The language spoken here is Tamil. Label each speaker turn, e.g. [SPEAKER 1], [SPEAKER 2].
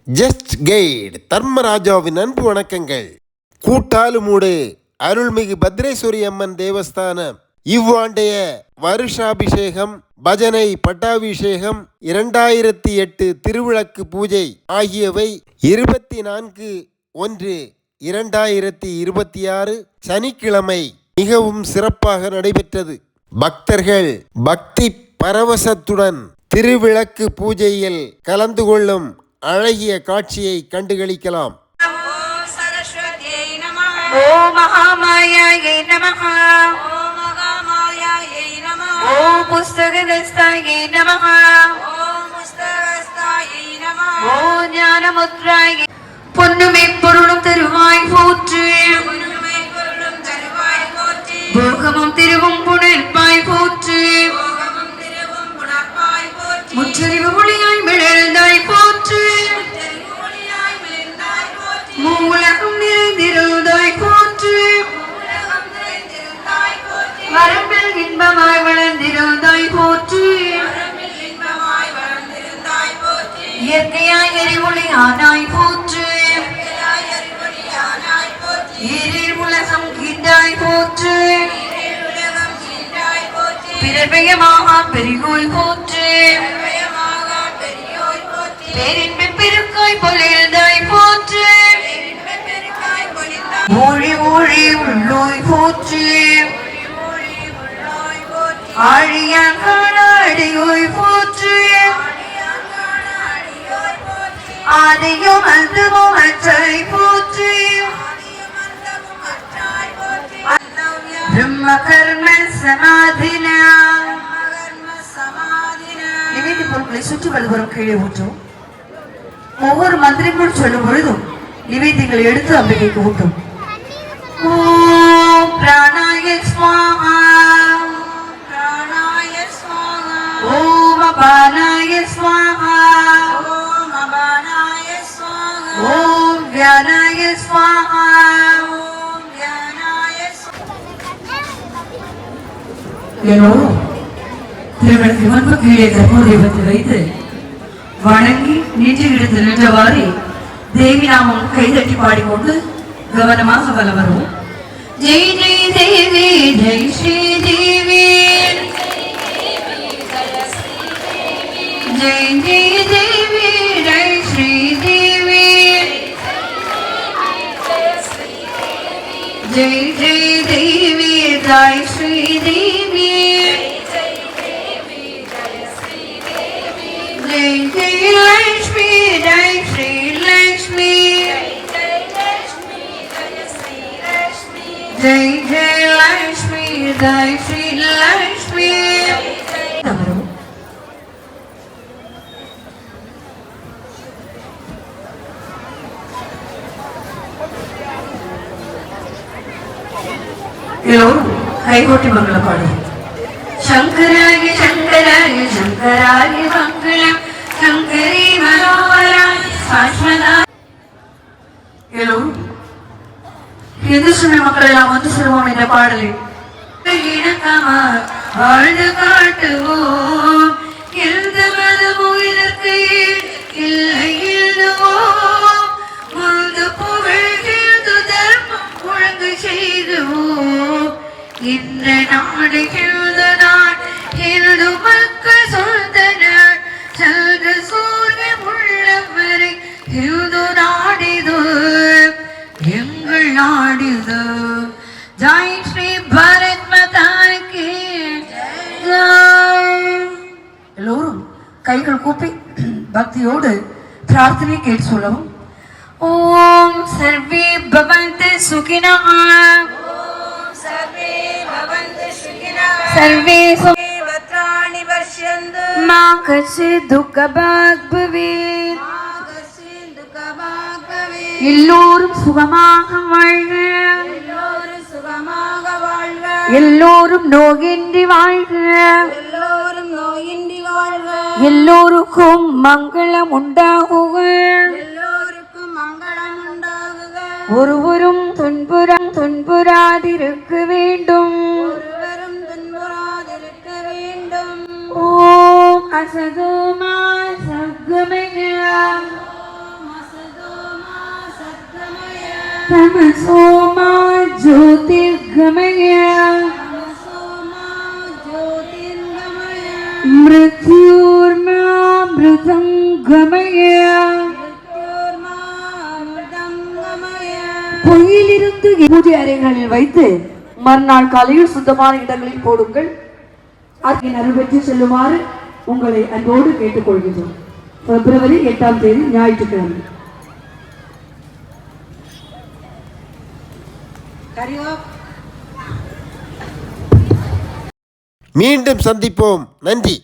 [SPEAKER 1] ஜஸ்ட் கைட் தர்மராஜாவின் அன்பு வணக்கங்கள். கூட்டாலுமூடு அருள்மிகு பத்ரேஸ்வரி அம்மன் தேவஸ்தானம் இவ்வாண்டைய வருஷாபிஷேகம், பஜனை, பட்டாபிஷேகம், 2008 திருவிளக்கு பூஜை ஆகியவை 24/1/2026 சனிக்கிழமை மிகவும் சிறப்பாக நடைபெற்றது. பக்தர்கள் பக்தி பரவசத்துடன் திருவிளக்கு பூஜையில் கலந்து கொள்ளும் அழகிய காட்சியை கண்டுகளிக்கலாம்.
[SPEAKER 2] ஓம் மகாமாயாயை நமஹ. ஓம் மகாமாயாயை நமஹ. ஓம் புஸ்தகதஸ்தாயை நமஹ. ஓம் புஸ்தகஸ்தாயை நமஹ. ஓம் ஞானமுத்ராயை. பொன்னுமே பொருளும் தருவாய் போற்று. பொன்னுமே பொருளும் தருவாய் போற்று. போகமும் திருவும் புணர்ப்பாய் போற்று. போகமும் திருவும் புணர்ப்பாய் போற்று. முற்றறிவு மொழியாய் விழுந்தாய் போற்று. மூலகம் நிறைந்திருந்தாய் போற்று. வரம்பில் இன்பமாய் வளர்ந்திருந்தாய் போற்று. இயற்கையாய் எரிவொளி ஆனாய் போற்று. ஈரில் உலகம் கீண்டாய் போற்று. பிறர்பயமாக பெரியோய் போற்று. பேரின்ப பெருக்காய் பொழிந்தாய் போற்று. ஊழி ஊழி உள்ளோய் போற்று. ஆழியாங்கான அடியோய் போற்று. ஆதியும் அந்தமும் அற்றாய் போற்று. பிரம்ம கர்ம சமாதினா. நிவேதி பொருட்களை சுற்றி வலுவரும் கீழே ஊற்றும். ஒவ்வொரு மந்திரங்களும் சொல்லும் பொழுதும் நிவேதிகளை எடுத்து அம்பிகைக்கு ஊட்டும். ஓம் பிராணாய ஸ்வாஹா. பிராணாய ஸ்வாஹா. ஓம் அபானாய ஸ்வாஹா. ஓம் அபானாய ஸ்வாஹா. ஓம் வியானாய ஸ்வாஹா. ஓம் வியானாய ஸ்வாஹா. எல்லோரும் திருமணத்தை முன்பு கீழே தர்மதேவத்தை வைத்து வணங்கி நீட்டி எடுத்து நின்றவாறு தேவி நாமம் கைதட்டி பாடிக்கொண்டு கவனமாக வலம் வருவோம். ஜெய் ஜெய் தேவி ஜெய் ஸ்ரீ தேவி. ஜெய் ஜெய் தேவி ஜெய் ஸ்ரீ தேவி. ஜெய் ஜெய் தேவி ஜெய் ஸ்ரீ தேவி. ஜெய் ஜெய் லக்ஷ்மி ஜெய் ஸ்ரீ லக்ஷ்மி. जय जय लक्ष्मी जय श्री लक्ष्मी. கைகோட்டி மங்கள பாடு. சங்கராய சங்கராய சங்கராய மங்களம் சங்கரி மனோகராய சாஸ்வதா. இந்து சமய மக்கள் எல்லாம் வந்து சொல்லுவோம் இந்த பாடலை. வாழ்ந்து காட்டுவோம் எந்த மதமும் இதற்கு இல்லை எழுதுவோம். முழுது புகழ் எழுது தர்மம் ஒழுங்கு செய்துவோம். இந்த நாடு எழுது நாடு எழுது மக்கள் சொல்தனர். சல்க சூரியன் உள்ளவரை எழுது நாடிது எங்கள் நாடிது. ஜெய் ஸ்ரீ பாரத் மாதா கி ஜெய். எல்லோரும் கைகள் கூப்பி பக்தியோடு பிரார்த்தனை கேட்டு சொல்லவும். ஓம் சர்வே பவந்து சுகினஹ. ஓம் சர்வே பவந்து சுகினஹ. சர்வே பத்ராணி பஷ்யந்து. மா கச்சித் துக்கபாக் பவேத். எல்லோரும் சுகமாக வாழ்க. எல்லோரும் சுகமாக வாழ்க. எல்லோரும் நோயின்றி வாழ்க. எல்லோரும் நோயின்றி வாழ்க. எல்லோருக்கும் மங்களம் உண்டாகுக. எல்லோருக்கும் மங்களம் உண்டாகுக. ஒருவரும் துன்புறாதிருக்க வேண்டும். ஒருவரும் துன்புறாதிருக்க வேண்டும். ஓம் அசதோமா சத்கமய. तमसोमा ज्योतिर्गमय मृत्युर्मामृतं गमय பொய்யிலிருந்து பூஜை அறைகளில் வைத்து மறுநாள் காலையில் சுத்தமான இடங்களில் போடுங்கள். அதன் அருள் பெற்று செல்லுமாறு உங்களை அன்போடு கேட்டுக்கொள்கிறோம். பிப்ரவரி 8ஆம் தேதி ஞாயிற்றுக்கிழமை.
[SPEAKER 1] மீண்டும் சந்திப்போம். நன்றி.